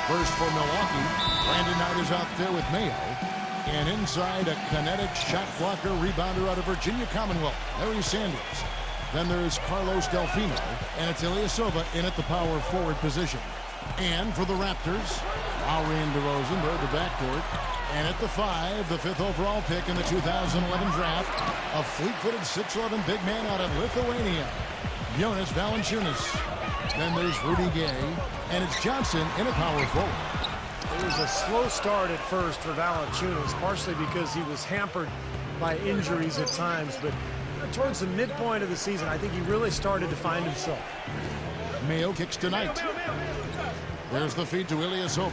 First for Milwaukee, Brandon Knight is out there with Mayo. And inside, a kinetic shot blocker rebounder out of Virginia Commonwealth, Larry Sanders. Then there's Carlos Delfino, and it's Ilyasova in at the power forward position. And for the Raptors, Lowry and DeRozan, they're at the backcourt. And at the 5, the 5th overall pick in the 2011 draft, a fleet-footed 6'11" big man out of Lithuania, Jonas Valanciunas. Then there's Rudy Gay, and it's Johnson in a power forward. It was a slow start at first for Valanciunas, partially because he was hampered by injuries at times, but towards the midpoint of the season, I think he really started to find himself. Mayo kicks to Knight. There's the feed to Ilyasova.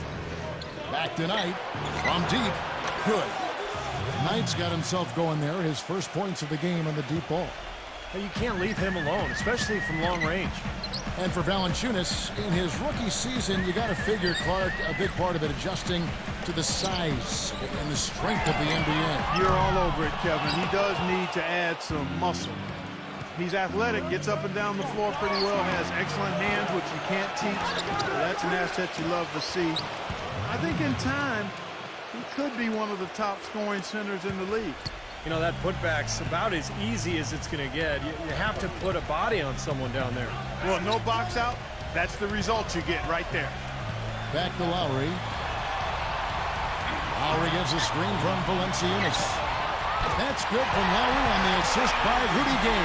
Back to Knight. From deep. Good. Knight's got himself going there. His first points of the game on the deep ball. You can't leave him alone, especially from long range. And for Valanciunas, in his rookie season, you got to figure, Clark, a big part of it adjusting to the size and the strength of the NBA. You're all over it, Kevin. He does need to add some muscle. He's athletic, gets up and down the floor pretty well, has excellent hands, which you can't teach. That's an asset you love to see. I think in time, he could be one of the top scoring centers in the league. You know, that putback's about as easy as it's going to get. You have to put a body on someone down there. Well, no box out. That's the result you get right there. Back to Lowry. Lowry gets a screen from Valanciunas. That's good from Lowry on the assist by Rudy Gay.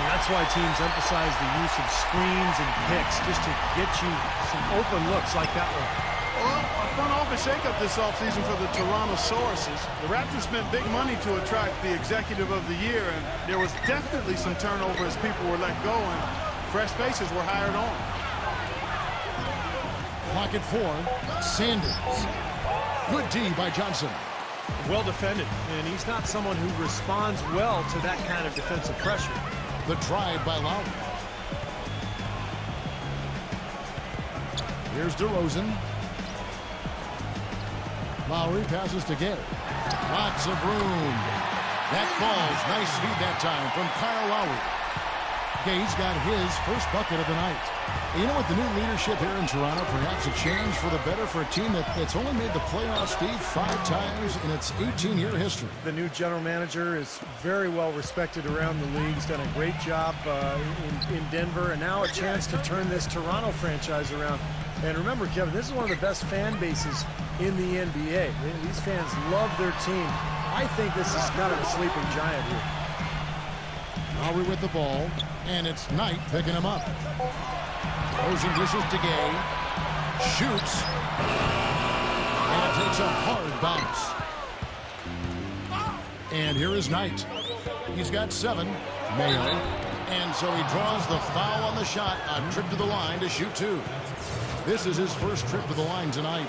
And that's why teams emphasize the use of screens and picks just to get you some open looks like that one. Well, a front office shakeup this offseason for the Toronto Sauruses. The Raptors spent big money to attract the executive of the year, and there was definitely some turnover as people were let go, and fresh faces were hired on. Clock at 4. Sanders. Good D by Johnson. Well defended, and he's not someone who responds well to that kind of defensive pressure. The drive by Lowry. Here's DeRozan. Lowry passes to Gay. Lots of room. That falls. Nice feed that time from Kyle Lowry. Gay's got his first bucket of the night. You know, with the new leadership here in Toronto, perhaps a change for the better for a team that's only made the playoffs, Steve, 5 times in its 18-year history. The new general manager is very well respected around the league. He's done a great job in Denver, and now a chance to turn this Toronto franchise around. And remember, Kevin, this is one of the best fan bases in the NBA. These fans love their team. I think this is kind of a sleeping giant here. Lowry with the ball, and it's Knight picking him up. Rosen dishes to Gay. Shoots. And takes a hard bounce. And here is Knight. He's got 7. Mayo. And so he draws the foul on the shot. A trip to the line to shoot 2. This is his first trip to the line tonight.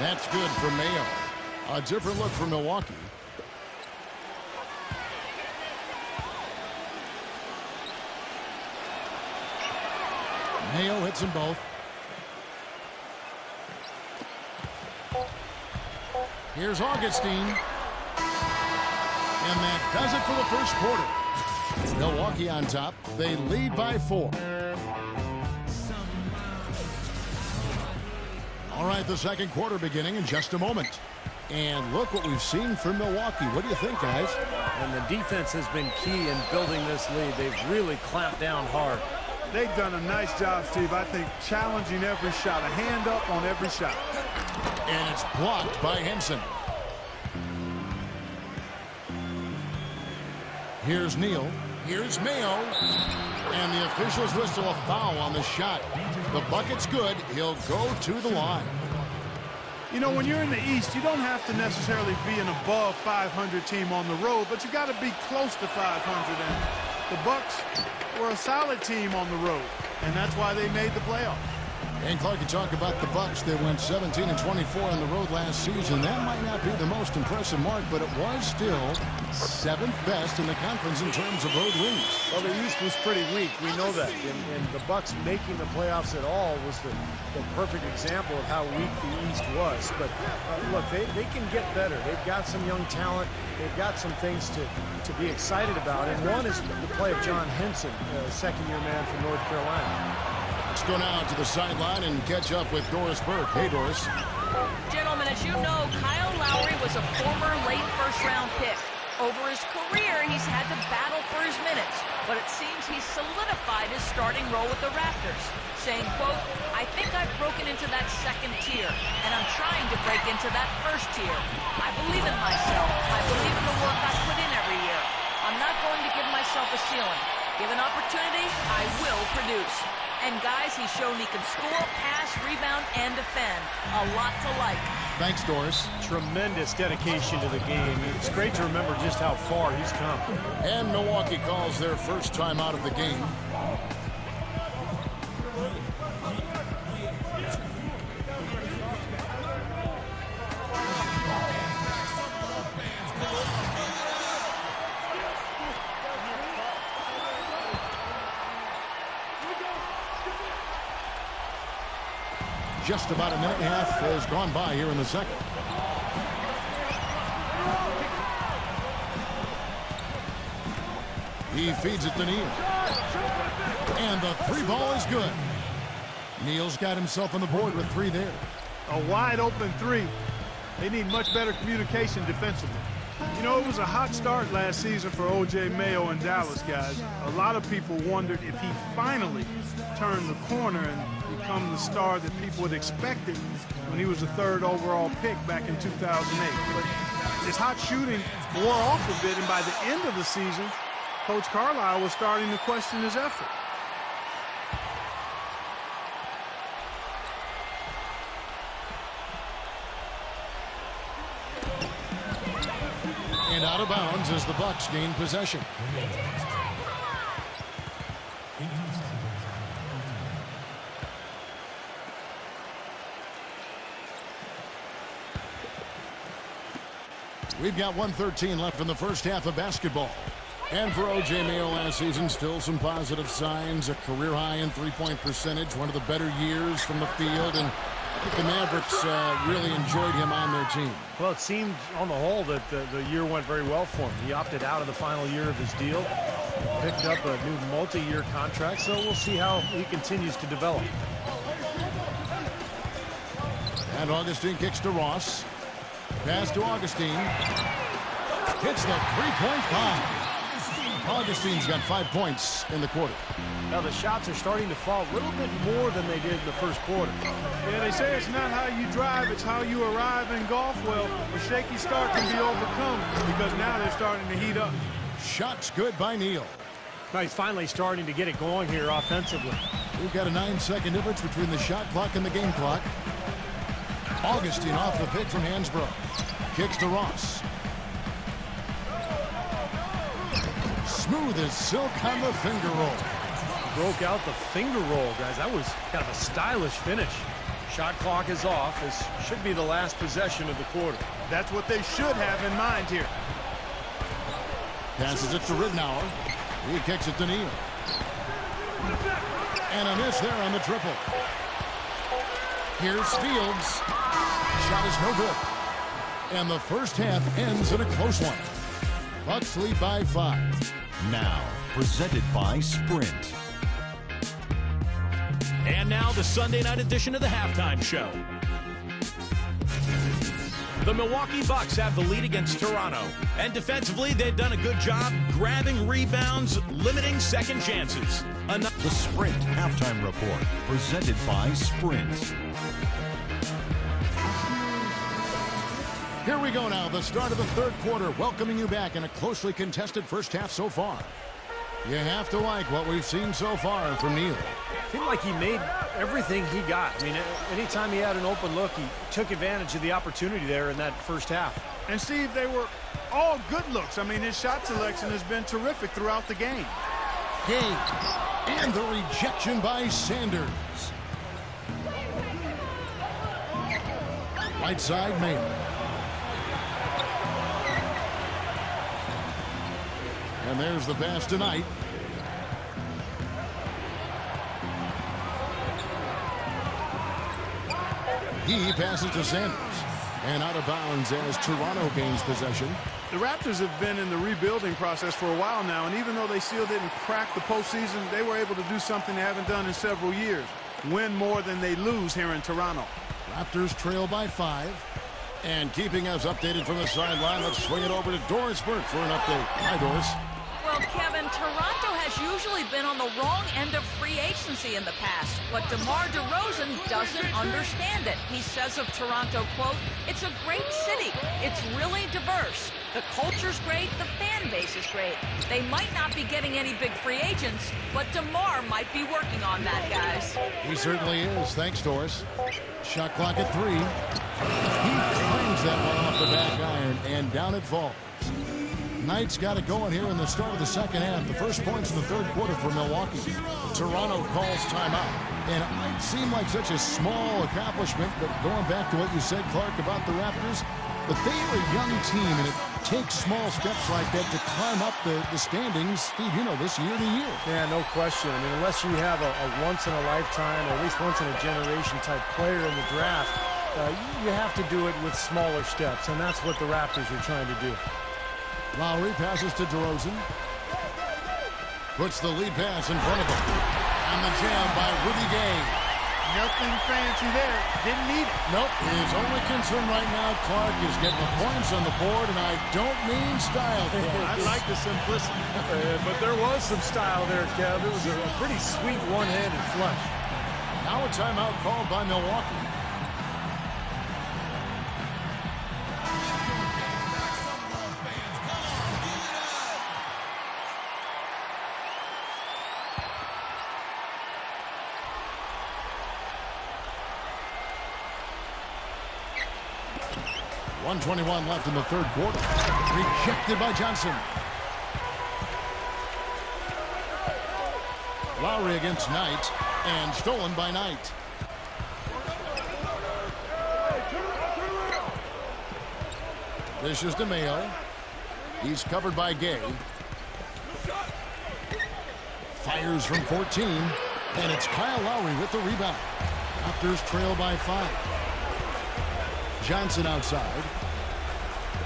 That's good for Mayo. A different look for Milwaukee. Mayo hits them both. Here's Augustine. And that does it for the first quarter. Milwaukee on top. They lead by 4. All right, the second quarter beginning in just a moment. And look what we've seen from Milwaukee. What do you think, guys? And the defense has been key in building this lead. They've really clamped down hard. They've done a nice job, Steve. I think challenging every shot, a hand up on every shot. And it's blocked by Henson. Here's Neal. Here's Mayo. And the officials whistle a foul on the shot. The bucket's good. He'll go to the line. You know, when you're in the East, you don't have to necessarily be an above 500 team on the road, but you got to be close to 500. And the Bucks were a solid team on the road, and that's why they made the playoffs. And Clark, you talk about the Bucks. They went 17 and 24 on the road last season. That might not be the most impressive mark, but it was still 7th best in the conference in terms of road wins. Well, the East was pretty weak. We know that. And the Bucks making the playoffs at all was the perfect example of how weak the East was. But look, they can get better. They've got some young talent. They've got some things to be excited about. And one is the play of John Henson, second-year man from North Carolina. Let's go now to the sideline and catch up with Doris Burke. Hey, Doris. Gentlemen, as you know, Kyle Lowry was a former late first-round pick. Over his career, he's had to battle for his minutes, but it seems he's solidified his starting role with the Raptors, saying, quote, "I think I've broken into that second tier, and I'm trying to break into that first tier. I believe in myself. I believe in the work I put in every year. I'm not going to give myself a ceiling. Given opportunity, I will produce." And guys, he's shown he can score, pass, rebound, and defend. A lot to like. Thanks, Doris. Tremendous dedication to the game. It's great to remember just how far he's come. And Milwaukee calls their first time out of the game. Just about a minute and a half has gone by here in the second. He feeds it to Neal. And the 3 ball is good. Neal's got himself on the board with 3 there. A wide open 3. They need much better communication defensively. You know, it was a hot start last season for O.J. Mayo in Dallas, guys. A lot of people wondered if he finally turned the corner and become the star that people had expected when he was the 3rd overall pick back in 2008. But his hot shooting wore off a bit, and by the end of the season, Coach Carlisle was starting to question his effort. And out of bounds as the Bucks gain possession. We've got 1:13 left in the first half of basketball. And for O.J. Mayo last season, still some positive signs. A career high in three-point percentage, one of the better years from the field. And I think the Mavericks really enjoyed him on their team. Well, it seemed on the whole that the year went very well for him. He opted out of the final year of his deal, picked up a new multi-year contract, so we'll see how he continues to develop. And Augustine kicks to Ross. Pass to Augustine. Hits the three-point bomb. Augustine's got 5 points in the quarter. Now the shots are starting to fall a little bit more than they did in the first quarter. Yeah, they say it's not how you drive, it's how you arrive in golf. Well, a shaky start can be overcome because now they're starting to heat up. Shots good by Neal. Now he's finally starting to get it going here offensively. We've got a 9-second difference between the shot clock and the game clock. Augustine off the pick from Hansbrough. Kicks to Ross. Smooth as silk on the finger roll. Broke out the finger roll, guys. That was kind of a stylish finish. Shot clock is off. This should be the last possession of the quarter. That's what they should have in mind here. Passes it to Ridnour. He kicks it to Neal. And a miss there on the triple. Here's Fields. Shot is no good. And the first half ends in a close one. Bucks lead by 5. Now, presented by Sprint. And now the Sunday night edition of the halftime show. The Milwaukee Bucks have the lead against Toronto. And defensively, they've done a good job grabbing rebounds, limiting second chances. The Sprint halftime report, presented by Sprint. Here we go now, the start of the third quarter, welcoming you back in a closely contested first half so far. You have to like what we've seen so far from Neal. I feel like he made everything he got. I mean, anytime he had an open look, he took advantage of the opportunity there in that first half. And Steve, they were all good looks. I mean, his shot selection has been terrific throughout the game. And the rejection by Sanders. Right side, Mayo. And there's the pass tonight. He passes to Sanders. And out of bounds as Toronto gains possession. The Raptors have been in the rebuilding process for a while now, and even though they still didn't crack the postseason, they were able to do something they haven't done in several years. Win more than they lose here in Toronto. Raptors trail by 5. And keeping us updated from the sideline, let's swing it over to Doris Burke for an update. Hi, Doris. Well, Kevin, Toronto has usually been on the wrong end of free agency in the past, but DeMar DeRozan doesn't understand it. He says of Toronto, quote, "It's a great city. It's really diverse. The culture's great. The fan base is great. They might not be getting any big free agents, but DeMar might be working on that, guys." He certainly is. Thanks, Doris. Shot clock at 3. He claims that one off the back iron, and down it falls. Knight's got it going here in the start of the second half. The first points in the third quarter for Milwaukee. Toronto calls timeout. And it might seem like such a small accomplishment, but going back to what you said, Clark, about the Raptors, but they are a young team, and it takes small steps like that to climb up the standings, Steve, you know, this year to year. Yeah, no question. I mean, unless you have a once-in-a-lifetime or at least once-in-a-generation type player in the draft, you have to do it with smaller steps, and that's what the Raptors are trying to do. Lowry passes to DeRozan. Puts the lead pass in front of him. And the jam by Rudy Gay. Nothing fancy there. Didn't need it. Nope. His only concern right now, Clark, is getting the points on the board, and I don't mean style. I like the simplicity. But there was some style there, Kev. It was a pretty sweet one-handed flush. Now a timeout called by Milwaukee. .121 left in the third quarter. Rejected by Johnson. Lowry against Knight, and stolen by Knight. This is DeMayo. He's covered by Gay. Fires from 14, and it's Kyle Lowry with the rebound. Raptors trail by 5. Johnson outside.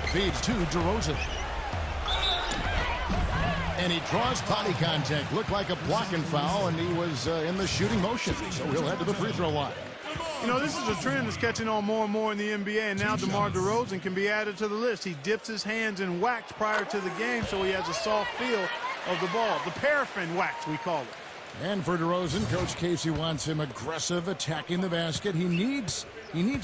Feeds to DeRozan. And he draws body contact. Looked like a blocking foul, and he was in the shooting motion. So he'll head to the free throw line. You know, this is a trend that's catching on more and more in the NBA, and now DeMar DeRozan can be added to the list. He dips his hands in wax prior to the game, so he has a soft feel of the ball. The paraffin wax, we call it. And for DeRozan, Coach Casey wants him aggressive, attacking the basket. He needs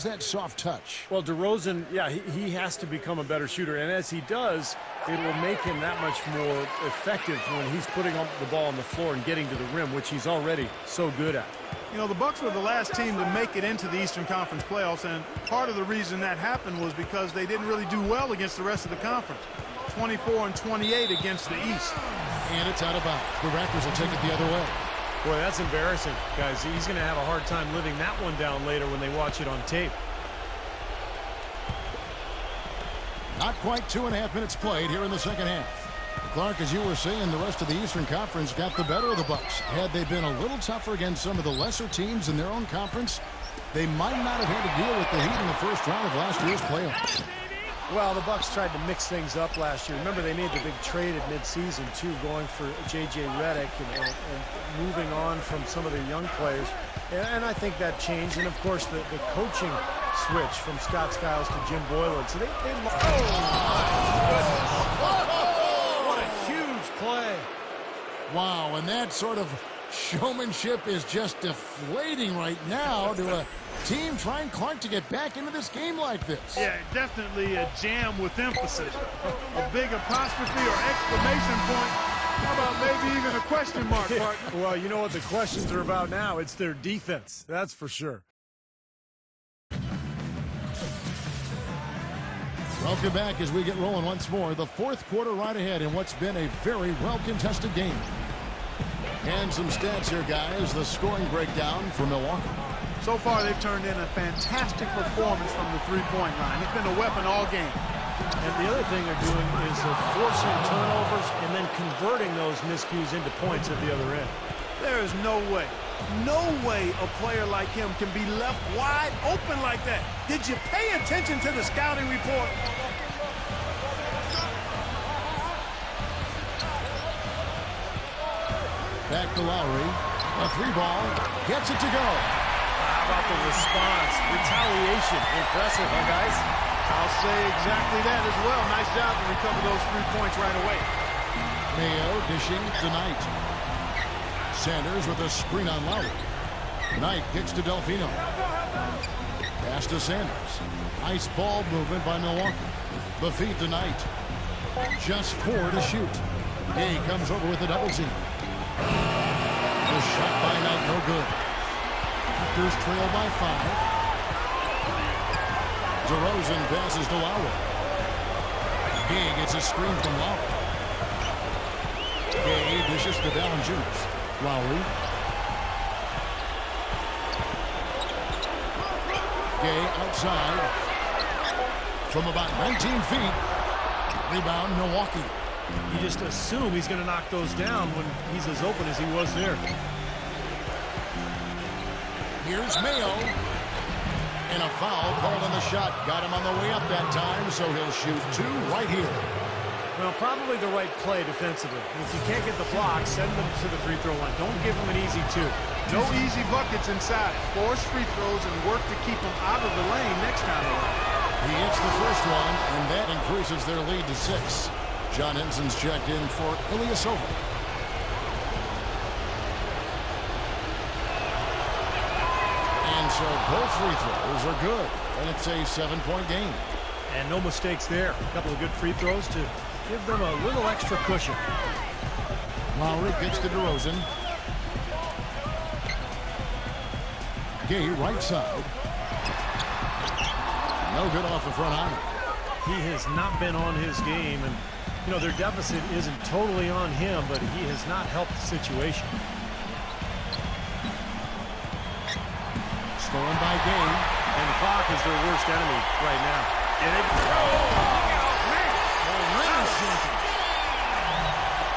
that soft touch. Well, DeRozan, yeah, he has to become a better shooter, and as he does, it will make him that much more effective when he's putting the ball on the floor and getting to the rim, which he's already so good at. You know, the Bucks were the last team to make it into the Eastern Conference playoffs, and part of the reason that happened was because they didn't really do well against the rest of the conference. 24-28 against the East. And it's out of bounds. The Raptors will take it the other way. Boy, that's embarrassing, guys. He's going to have a hard time living that one down later when they watch it on tape. Not quite 2.5 minutes played here in the second half. Clark, as you were saying, the rest of the Eastern Conference got the better of the Bucks. Had they been a little tougher against some of the lesser teams in their own conference, they might not have had to deal with the Heat in the first round of last year's playoffs. Well, the Bucks tried to mix things up last year. Remember, they made the big trade at midseason, too, going for J.J. Redick and moving on from some of their young players. And I think that changed. And, of course, the coaching switch from Scott Skiles to Jim Boylan. So they what a huge play. Wow, and that sort of showmanship is just deflating right now to a team trying, Clark, to get back into this game like this. Yeah, definitely a jam with emphasis. A big apostrophe or exclamation point. How about maybe even a question mark, partner? Well, you know what the questions are about now? It's their defense, that's for sure. Welcome back as we get rolling once more. The fourth quarter right ahead in what's been a very well-contested game. And some stats here, guys. The scoring breakdown for Milwaukee. So far, they've turned in a fantastic performance from the three-point line. It's been a weapon all game. And the other thing they're doing is forcing turnovers and then converting those miscues into points at the other end. There is no way a player like him can be left wide open like that. Did you pay attention to the scouting report? Back to Lowry. A three ball. Gets it to go. How about the response? Retaliation. Impressive, huh, guys? I'll say exactly that as well. Nice job to recover those 3 points right away. Mayo dishing to Knight. Sanders with a screen on Lowry. Knight kicks to Delfino. Pass to Sanders. Nice ball movement by Milwaukee. The feed to Knight. Just 4 to shoot. Gay comes over with a double team. The shot by Knight, no good. Raptors trail by 5. DeRozan passes to Lowry. Gay gets a screen from Lowry. Gay dishes to Valanciunas. Lowry. Gay outside. From about 19 feet. Rebound, Milwaukee. You just assume he's going to knock those down when he's as open as he was there. Here's Mayo. And a foul called on the shot. Got him on the way up that time, so he'll shoot 2 right here. Well, probably the right play defensively. If you can't get the block, send them to the free throw line. Don't give them an easy 2. No easy buckets inside. Force free throws and work to keep them out of the lane next time around. He hits the first one, and that increases their lead to 6. John Henson's checked in for Ilyasova. And so both free throws are good, and it's a 7-point game. And no mistakes there. A couple of good free throws to give them a little extra cushion. Lowry gets to DeRozan. Gay right side. No good off the front iron. He has not been on his game, and you know, their deficit isn't totally on him, but he has not helped the situation. Stolen by Gay. And the clock is their worst enemy right now.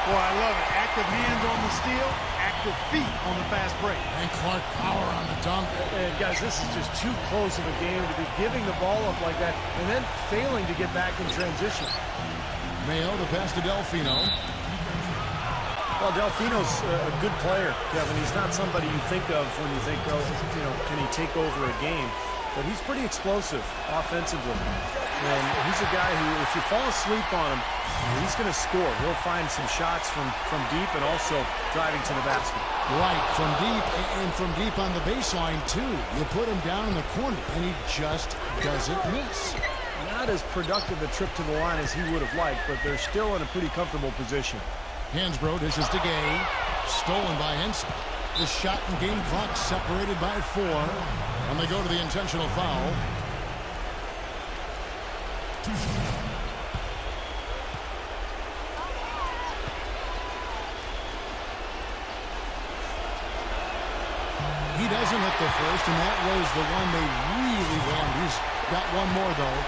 Boy, I love it. Active hands on the steal, active feet on the fast break. And Clark power on the dunk. And guys, this is just too close of a game to be giving the ball up like that and then failing to get back in transition. Mayo to pass to Delfino. Well, Delfino's a good player, Kevin. He's not somebody you think of when you think, oh, you know, can he take over a game? But he's pretty explosive offensively. And he's a guy who, if you fall asleep on him, he's going to score. He'll find some shots from deep and also driving to the basket. Right, from deep, and from deep on the baseline, too. You put him down in the corner, and he just doesn't miss. Not as productive a trip to the line as he would have liked, but they're still in a pretty comfortable position. Hansbrough dishes to Gay. Stolen by Henson. The shot and game clock separated by 4. And they go to the intentional foul. He doesn't hit the first, and that was the one they really wanted. He's got one more, though.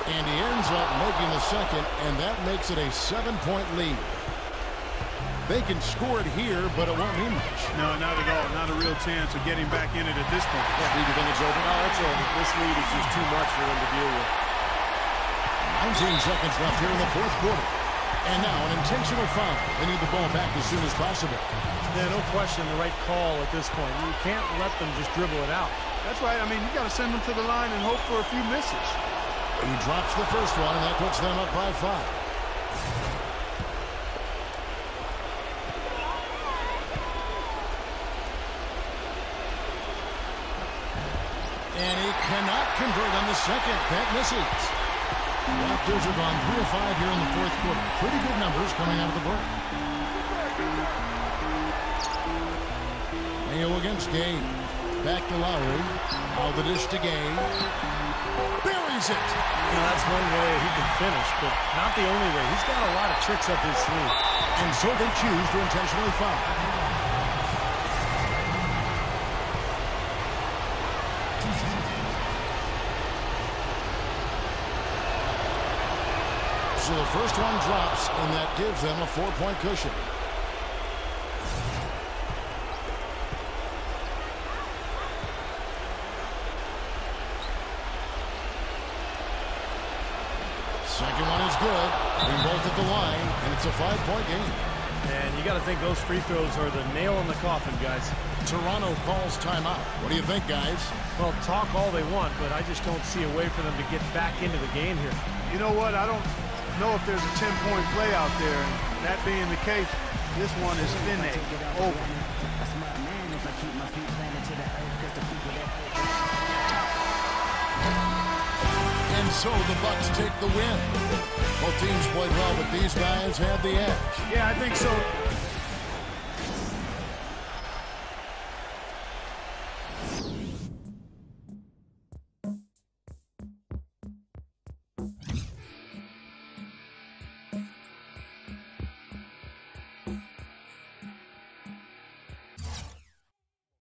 And he ends up making the second, and that makes it a 7-point lead. They can score it here, but it won't mean much. No, not at all. Not a real chance of getting back in it at this point. Steve, you think it's over? No, it's over. This lead is just too much for them to deal with. 19 seconds left here in the fourth quarter. And now an intentional foul. They need the ball back as soon as possible. Yeah, no question, the right call at this point. You can't let them just dribble it out. That's right. I mean, you got to send them to the line and hope for a few misses. He drops the first one, and that puts them up by 5. And he cannot convert on the second. That misses. The Raptors have gone 3 of 5 here in the fourth quarter. Pretty good numbers coming out of the break. Mayo against Gay. Back to Lowry. Now the dish to Gay. Buries it. You know, that's one way he can finish, but not the only way. He's got a lot of tricks up his sleeve. And so they choose to intentionally foul. So the first one drops, and that gives them a 4-point cushion. Second one is good. They both at the line, and it's a 5-point game. And you got to think those free throws are the nail in the coffin, guys. Toronto calls timeout. What do you think, guys? Well, talk all they want, but I just don't see a way for them to get back into the game here. You know what? I don't know if there's a 10-point play out there. And that being the case, this one is finished. Over. And so the Bucks take the win. Both teams played well, but these guys had the edge. Yeah, I think so.